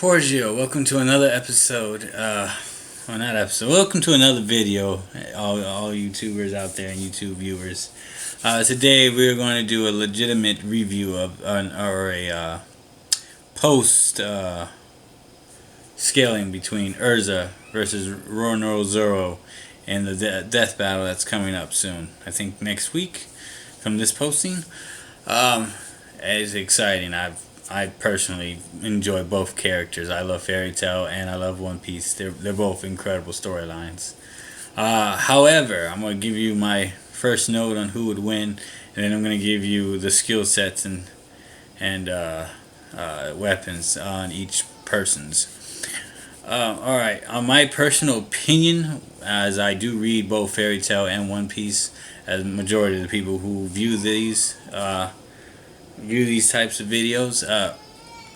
Porgio, welcome to another episode. Welcome to another video, all YouTubers out there and YouTube viewers. Today we're going to do a legitimate review of a post scaling between Erza versus Zoro and the death battle that's coming up soon. I think next week from this posting. It's exciting. I personally enjoy both characters. I love Fairy Tail and I love One Piece. They're both incredible storylines. However, I'm going to give you my first note on who would win, and then I'm going to give you the skill sets and weapons on each person's. Alright, on my personal opinion, as I do read both Fairy Tail and One Piece, as the majority of the people who view these types of videos,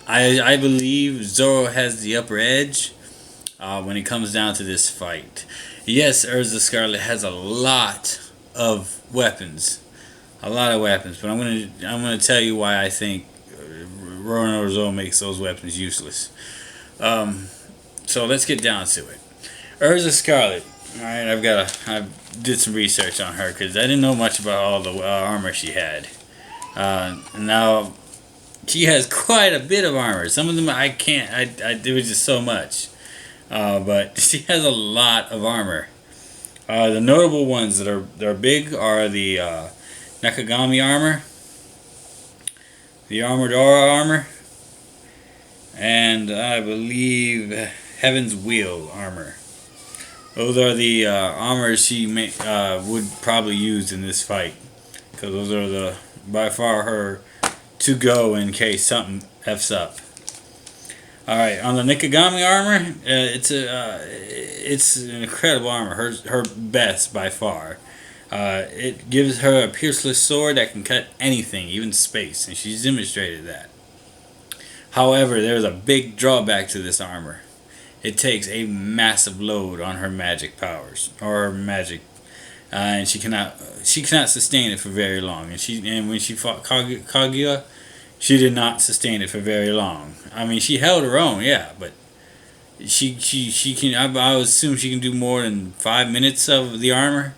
I believe Zoro has the upper edge when it comes down to this fight. Yes, Erza Scarlet has a lot of weapons, but I'm gonna tell you why I think Zoro makes those weapons useless. So let's get down to it. Erza Scarlet. All right, I did some research on her because I didn't know much about all the armor she had. Now she has quite a bit of armor. Some of them I can't. There was just so much. But she has a lot of armor. The notable ones that are big are the Nakagami armor, the Armadora armor, and I believe Heaven's Wheel armor. Those are the armors she would probably use in this fight, because those are by far her to go in case something f's up. All right, on the Nakagami armor, it's an incredible armor. Her best by far. It gives her a pierceless sword that can cut anything, even space, and she's demonstrated that. However, there's a big drawback to this armor. It takes a massive load on her magic powers, or her magic, and she cannot sustain it for very long. And when she fought Kaguya, she did not sustain it for very long. I mean, she held her own, yeah, but she can. I would assume she can do more than 5 minutes of the armor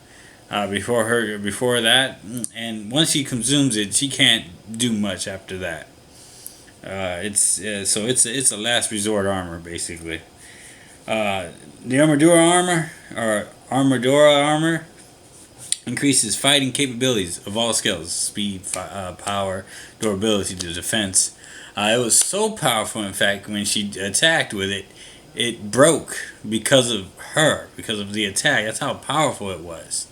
before that, and once she consumes it, she can't do much after that. It's a last resort armor basically. The Armadura armor increases fighting capabilities of all skills: speed, power, durability to defense. It was so powerful, in fact, when she attacked with it, it broke because of the attack. That's how powerful it was.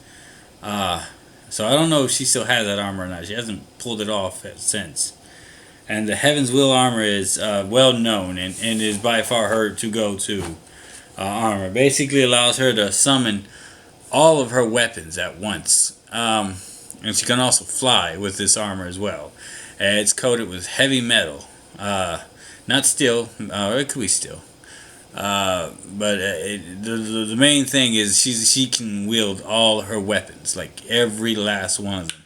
So I don't know if she still has that armor or not. She hasn't pulled it off since. And the Heaven's Wheel armor is well known and is by far her to-go-to armor. Basically allows her to summon all of her weapons at once. And she can also fly with this armor as well. It's coated with heavy metal. Not steel, or it could be steel. But the main thing is she can wield all her weapons, like every last one of them.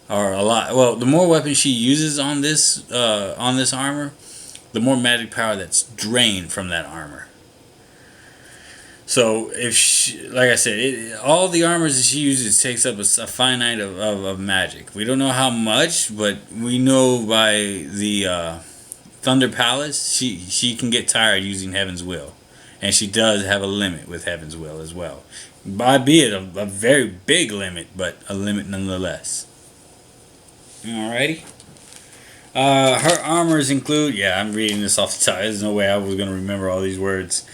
Or a lot. Well, the more weapons she uses on this armor, the more magic power that's drained from that armor. So like I said, all the armors that she uses takes up a finite of magic. We don't know how much, but we know by the Thunder Palace, she can get tired using Heaven's Will, and she does have a limit with Heaven's Will as well. Albeit a very big limit, but a limit nonetheless. Alrighty. Her armors include, I'm reading this off the top. There's no way I was going to remember all these words.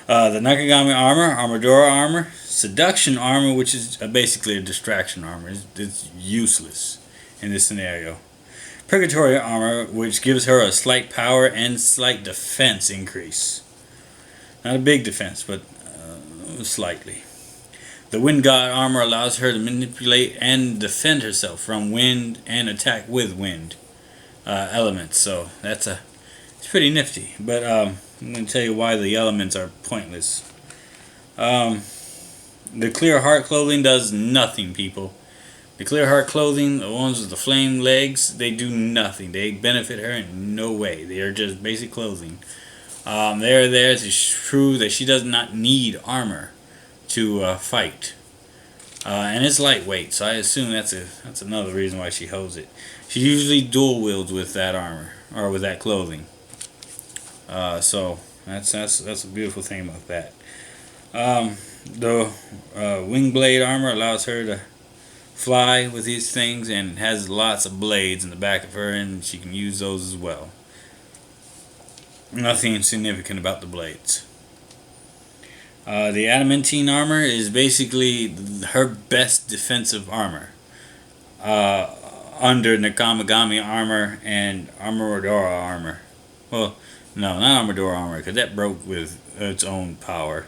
The Nakagami armor, Armadura armor, Seduction armor, which is basically a distraction armor. It's useless in this scenario. Purgatory armor, which gives her a slight power and slight defense increase. Not a big defense, but slightly. The Wind God armor allows her to manipulate and defend herself from wind and attack with wind elements. So it's pretty nifty. But I'm going to tell you why the elements are pointless. The Clear Heart clothing does nothing, people. The Clear Heart clothing, the ones with the flame legs, they do nothing. They benefit her in no way. They are just basic clothing. They're there to prove that she does not need armor to fight. And it's lightweight, so I assume that's another reason why she holds it. She usually dual wields with that armor or with that clothing. So that's a beautiful thing about that. The wing blade armor allows her to fly with these things and has lots of blades in the back of her, and she can use those as well. Nothing significant about the blades. The adamantine armor is basically her best defensive armor. Under Nakamagami armor and Armoradora armor. Well, no, not Armoradora armor, because that broke with its own power.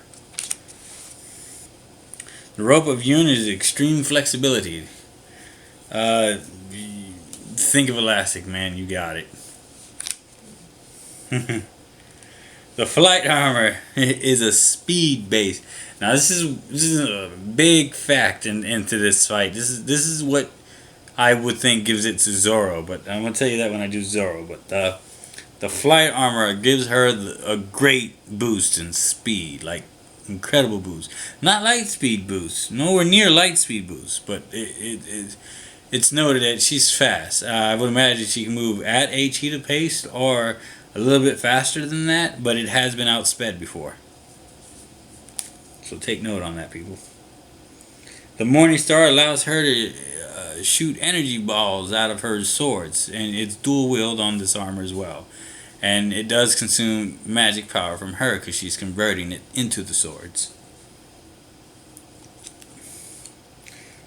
The rope of Yun is extreme flexibility. Think of elastic, man. You got it. The flight armor is a speed base. Now this is a big fact into this fight. This is what I would think gives it to Zoro, but I'm gonna tell you that when I do Zoro. But the flight armor gives her a great boost in speed, like incredible boost. Not light speed boost, nowhere near light speed boost, but it's noted that she's fast. I would imagine she can move at a cheetah pace or a little bit faster than that, but it has been outsped before. So take note on that, people. The Morning Star allows her to shoot energy balls out of her swords, and it's dual wield on this armor as well. And it does consume magic power from her because she's converting it into the swords.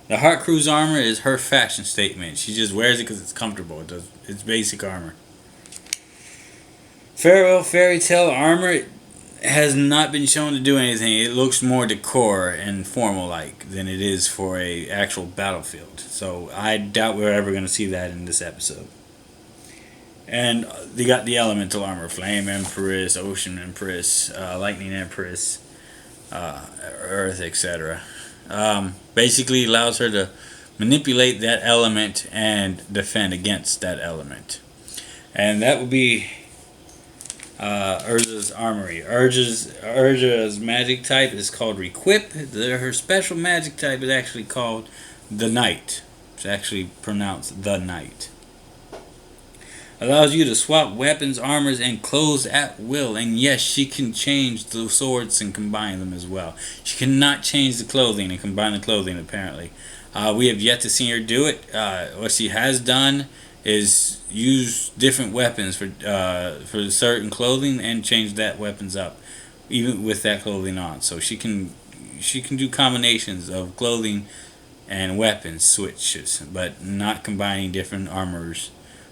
The Heart Crew's armor is her fashion statement. She just wears it because it's comfortable. It's basic armor. Farewell Fairy Tale armor has not been shown to do anything. It looks more decor and formal like than it is for a actual battlefield. So I doubt we're ever going to see that in this episode. And they got the elemental armor: Flame Empress, Ocean Empress, Lightning Empress, Earth, etc. Basically allows her to manipulate that element and defend against that element. And that would be Erza's armory. Erza's magic type is called Requip. Her special magic type is actually called the Knight. It's actually pronounced the Knight. Allows you to swap weapons, armors, and clothes at will. And yes, she can change the swords and combine them as well. She cannot change the clothing and combine the clothing, apparently. We have yet to see her do it. What she has done is use different weapons for certain clothing and change that weapons up, even with that clothing on. So she can do combinations of clothing and weapons switches, but not combining different armors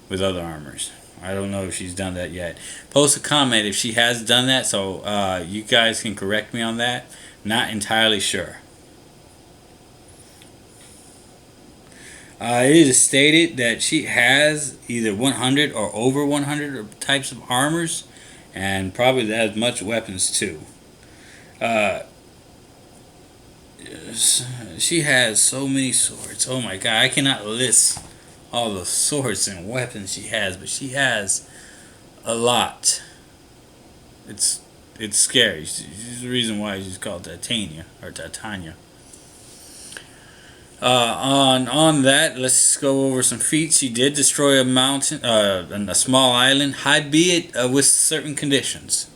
with other armors. I don't know if she's done that yet. Post a comment if she has done that, so you guys can correct me on that. Not entirely sure. It is stated that she has either 100 or over 100 types of armors, and probably as much weapons too. She has so many swords. Oh my god, I cannot list all the swords and weapons she has, but she has a lot. It's scary. She's the reason why she's called Titania or Titania. On that, let's go over some feats. She did destroy a mountain, a small island, albeit with certain conditions.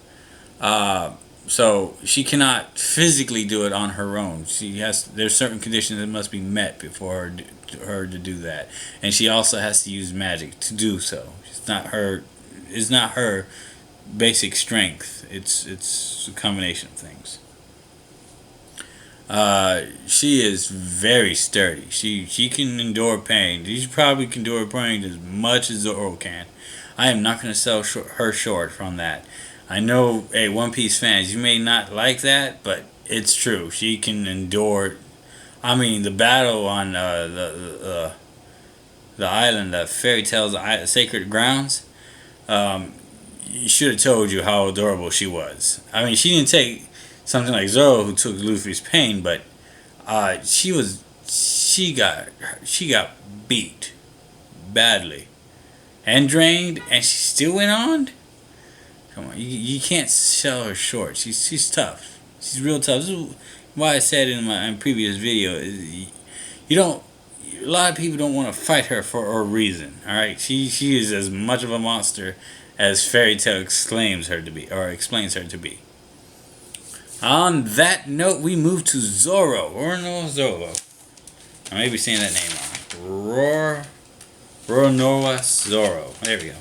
So she cannot physically do it on her own. There's certain conditions that must be met before her to do that, and she also has to use magic to do so. It's not her basic strength. It's a combination of things. She is very sturdy. She can endure pain. She probably can endure pain as much as Zoro can. I am not going to sell her short from that. I know, hey, One Piece fans, you may not like that, but it's true. She can endure. I mean, the battle on the island, the Fairy Tale's Sacred Grounds. You should have told you how adorable she was. I mean, she didn't take something like Zoro, who took Luffy's pain, but she got beat badly and drained, and she still went on. Come on, you can't sell her short. She's tough. She's real tough. This is why I said in my previous video. You don't. A lot of people don't want to fight her for a reason. All right, she is as much of a monster as Fairy Tail exclaims her to be, or explains her to be. On that note, we move to Zoro, or no Zoro. I may be saying that name wrong. Roronoa Zoro. There we go.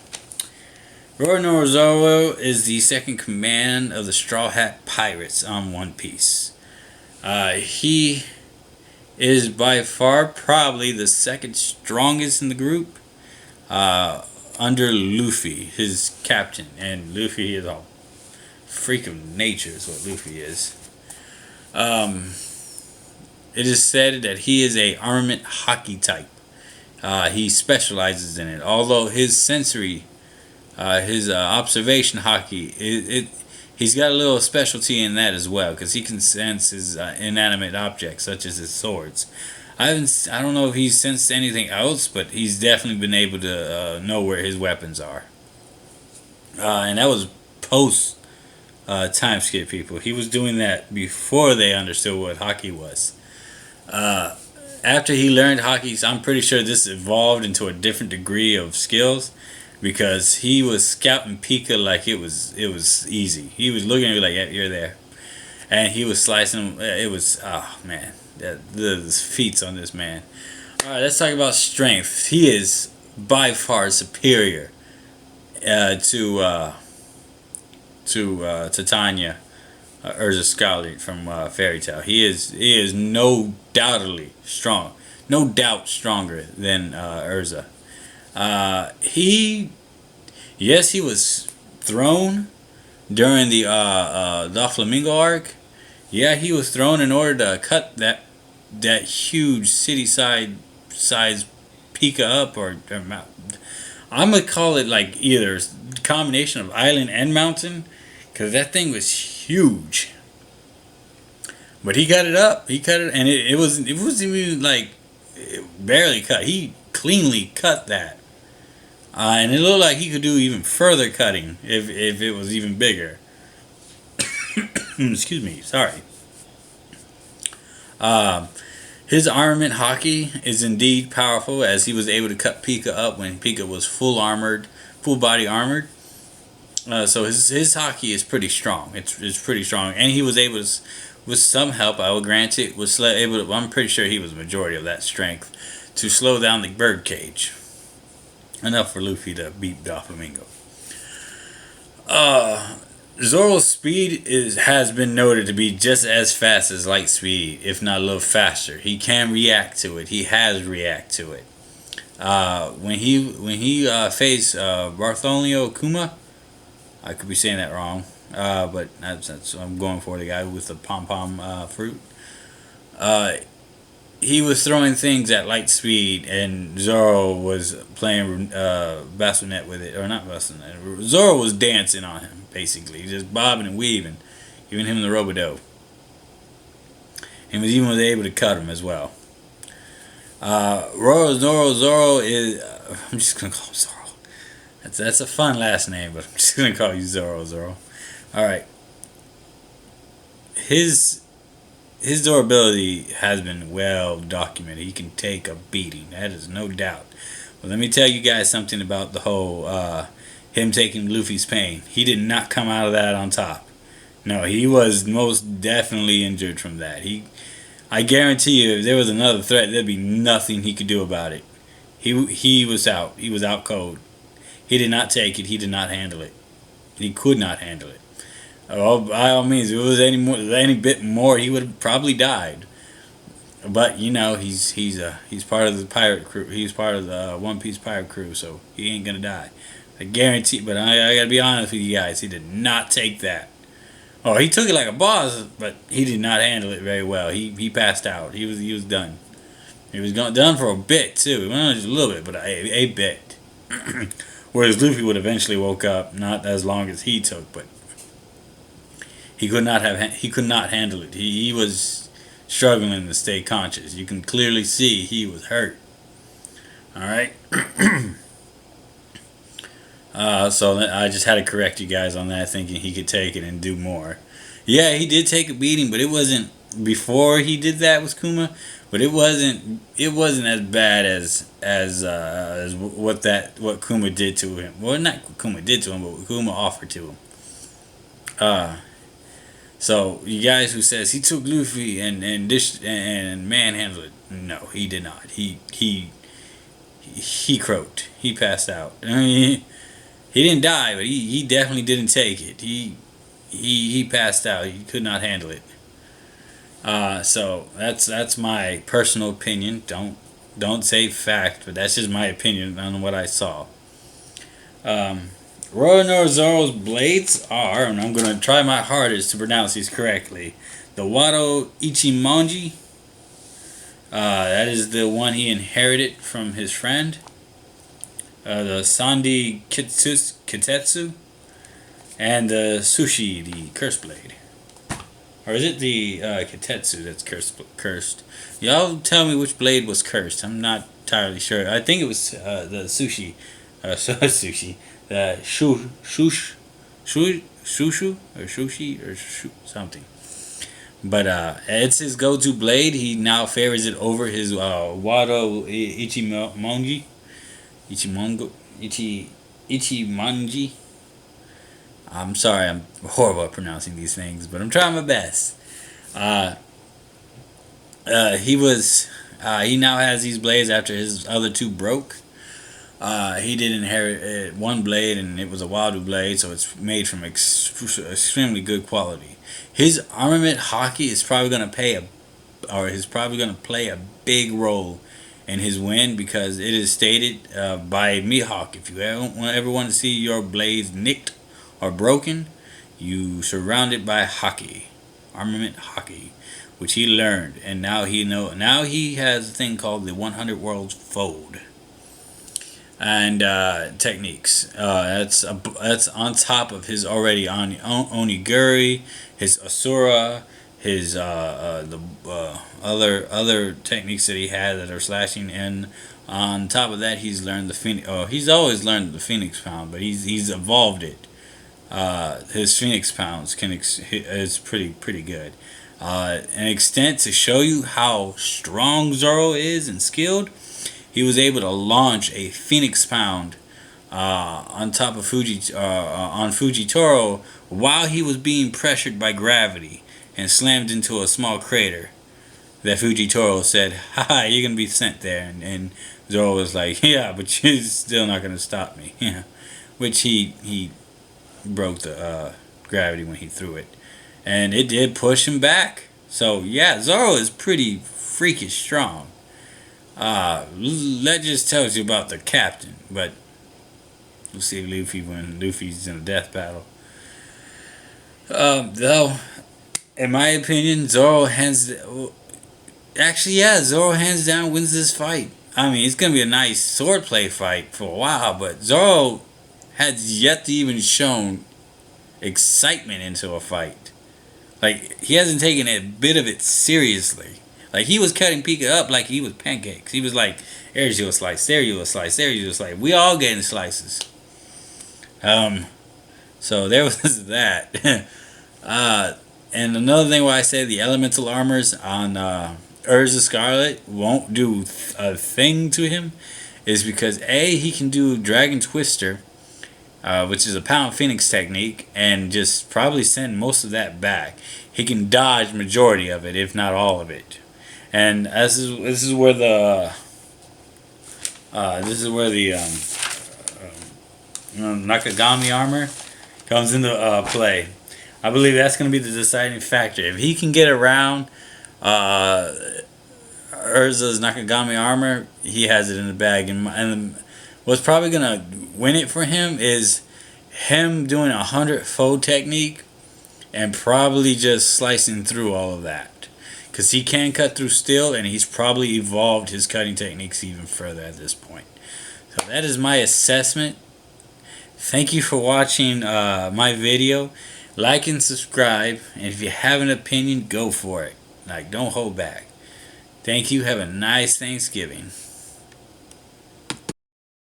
Roronoa Zoro is the second command of the Straw Hat Pirates on One Piece. He is by far probably the second strongest in the group, under Luffy, his captain. And Luffy is a freak of nature, is what Luffy is. It is said that he is a armament Haki type. He specializes in it. Although his sensory, his observation Haki, he's got a little specialty in that as well, because he can sense his inanimate objects, such as his swords. I don't know if he's sensed anything else, but he's definitely been able to know where his weapons are. And that was post time skip, people. He was doing that before they understood what Haki was. After he learned Haki, I'm pretty sure this evolved into a different degree of skills, because he was scouting Pika like it was easy. He was looking at me like, yeah, you're there, and he was slicing him. It was, oh man, the feats on this man. All right, let's talk about strength. He is by far superior to Titania, Erza Scholar from Fairy Tail. He is no doubtedly strong, no doubt stronger than Erza. He was thrown during the Doflamingo arc. Yeah, he was thrown in order to cut that huge city size Pika up, or I'm gonna call it like either a combination of island and mountain, because that thing was huge. But he cut it up. He cut it, and it wasn't even like barely cut. He cleanly cut that. And it looked like he could do even further cutting if it was even bigger. Excuse me, sorry. His armament Haki is indeed powerful, as he was able to cut Pika up when Pika was full body armored. So his Haki is pretty strong. It's pretty strong, and he was able to, with some help, I will grant it, was able to. I'm pretty sure he was the majority of that strength to slow down the birdcage. Enough for Luffy to beat Doflamingo. Zoro's speed has been noted to be just as fast as light speed, if not a little faster. He can react to it. He has react to it. When he faced Bartholomew Kuma, I could be saying that wrong, but that's I'm going for, the guy with the pom pom fruit. He was throwing things at light speed, and Zoro was playing bassinet with it, or not bassinet. Zoro was dancing on him, basically, just bobbing and weaving, giving him the robo-dope. And was even able to cut him as well. Zoro is. I'm just gonna call him Zoro. That's a fun last name, but I'm just gonna call you Zoro. All right. His durability has been well documented. He can take a beating. That is no doubt. But let me tell you guys something about the whole him taking Luffy's pain. He did not come out of that on top. No, he was most definitely injured from that. I guarantee you, if there was another threat, there'd be nothing he could do about it. He was out. He was out cold. He did not take it. He did not handle it. He could not handle it. By all means, if it was any bit more, he would have probably died. But you know, he's part of the pirate crew. He's part of the One Piece pirate crew, so he ain't gonna die. I guarantee. But I gotta be honest with you guys. He did not take that. Oh, he took it like a boss, but he did not handle it very well. He passed out. He was done. He was done for a bit too. Well, just a little bit, but a bit. Whereas Luffy would eventually woke up, not as long as he took, but. He could not handle it. He was struggling to stay conscious. You can clearly see he was hurt. All right. So I just had to correct you guys on that, thinking he could take it and do more. Yeah, he did take a beating, but it wasn't before he did that with Kuma. But it wasn't as bad as what Kuma did to him. Well, not what Kuma did to him, but what Kuma offered to him. Uh, so you guys who says he took Luffy and manhandled it, no, he did not. He croaked. He passed out. I mean, he didn't die, but he definitely didn't take it. He passed out. He could not handle it. So that's my personal opinion. Don't say fact, but that's just my opinion on what I saw. Um, Zoro's blades are, and I'm gonna try my hardest to pronounce these correctly. The Wado Ichimonji. That is the one he inherited from his friend. The Sandi Kitetsu, and the Sushi, the Curse Blade. Or is it the Kitetsu that's cursed? Y'all tell me which blade was cursed. I'm not entirely sure. I think it was the Sushi. Sushi. The Shushu? Or Sushi? Or something. But it's his go-to blade. He now favors it over his Wado Ichimonji. Ichimonji. I'm sorry, I'm horrible at pronouncing these things, but I'm trying my best. Uh, he now has these blades after his other two broke. He did inherit one blade, and it was a Wado blade, so it's made from extremely good quality. His armament Haki is probably gonna play a big role in his win, because it is stated by Mihawk, if you ever want to see your blades nicked or broken, you surround it by Haki, armament Haki, which he learned, and now he has a thing called the 100 Worlds Fold, and techniques. That's on top of his already onigiri, his asura, his other techniques that he had that are slashing, and on top of that, he's learned the Phoenix. Oh, he's always learned the Phoenix Pound, but he's evolved it. His Phoenix Pounds is pretty good. An extent to show you how strong Zoro is and skilled, he was able to launch a Phoenix Pound on top of on Fujitoro while he was being pressured by gravity and slammed into a small crater. That Fujitoro said, "Ha, you're gonna be sent there," and Zoro was like, "Yeah, but you're still not gonna stop me." Yeah, which he broke the gravity when he threw it, and it did push him back. So yeah, Zoro is pretty freakish strong. That just tells you about the captain, but we'll see Luffy when Luffy's in a death battle. Though, in my opinion, Zoro hands down wins this fight. I mean, it's gonna be a nice swordplay fight for a while, but Zoro has yet to even shown excitement into a fight. Like, he hasn't taken a bit of it seriously. Like, he was cutting Pika up like he was pancakes. He was like, "There's you a slice, there you a slice, there you a slice." We all getting slices. So there was that. And another thing why I say the elemental armors on Erza Scarlet won't do a thing to him is because he can do Dragon Twister, which is a Pound Phoenix technique, and just probably send most of that back. He can dodge majority of it, if not all of it. And this is where the Nakagami armor comes into play. I believe that's going to be the deciding factor. If he can get around Erza's Nakagami armor, he has it in the bag. And what's probably going to win it for him is him doing 100-fold technique and probably just slicing through all of that. Because he can cut through steel, and he's probably evolved his cutting techniques even further at this point. So that is my assessment. Thank you for watching my video. Like and subscribe. And if you have an opinion, go for it. Like, don't hold back. Thank you. Have a nice Thanksgiving.